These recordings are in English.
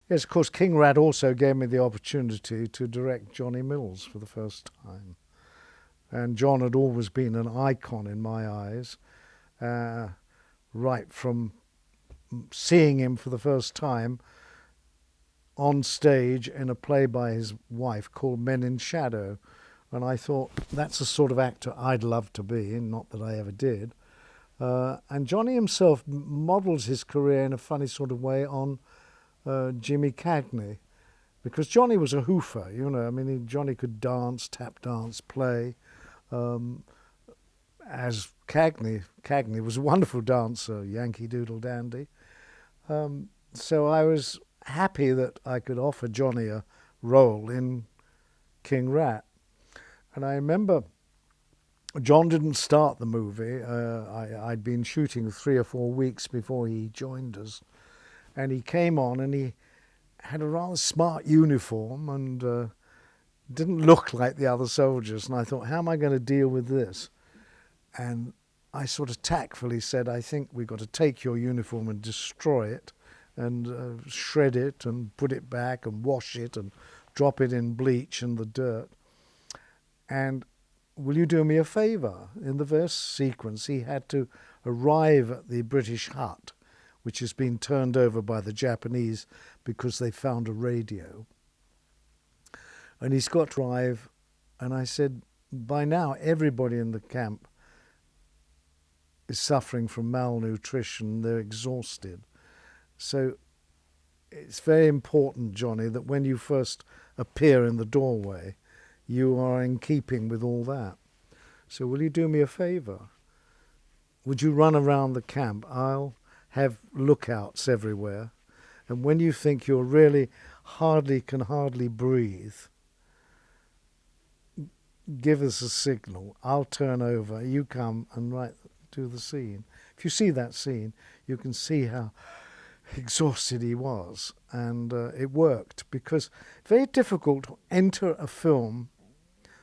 Yes, of course, King Rat also gave me the opportunity to direct Johnny Mills for the first time. And John had always been an icon in my eyes, uh, right from seeing him for the first time on stage in a play by his wife called Men in Shadow. And I thought, that's the sort of actor I'd love to be, not that I ever did. And Johnny himself models his career in a funny sort of way on Jimmy Cagney, because Johnny was a hoofer, you know. I mean, Johnny could dance, tap dance, play. Um, as Cagney was a wonderful dancer, Yankee Doodle Dandy. So I was happy that I could offer Johnny a role in King Rat. And I remember John didn't start the movie. I'd been shooting 3 or 4 weeks before he joined us. And he came on and he had a rather smart uniform and didn't look like the other soldiers. And I thought, how am I going to deal with this? And I sort of tactfully said, I think we've got to take your uniform and destroy it and shred it and put it back and wash it and drop it in bleach and the dirt. And will you do me a favour? In the first sequence, he had to arrive at the British hut, which has been turned over by the Japanese because they found a radio. And he's got to arrive, and I said, by now everybody in the camp is suffering from malnutrition, they're exhausted. So it's very important, Johnny, that when you first appear in the doorway, you are in keeping with all that. So will you do me a favour? Would you run around the camp? I'll have lookouts everywhere. And when you think you're really can hardly breathe, give us a signal. I'll turn over. You come and do the scene. If you see that scene, you can see how exhausted he was. And it worked, because it's very difficult to enter a film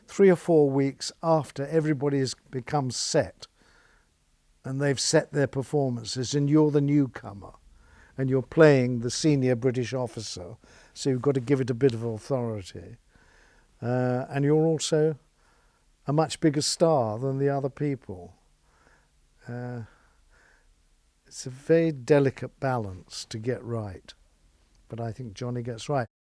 3 or 4 weeks after everybody has become set and they've set their performances and you're the newcomer and you're playing the senior British officer, so you've got to give it a bit of authority. And you're also a much bigger star than the other people. It's a very delicate balance to get right, but I think Johnny gets right.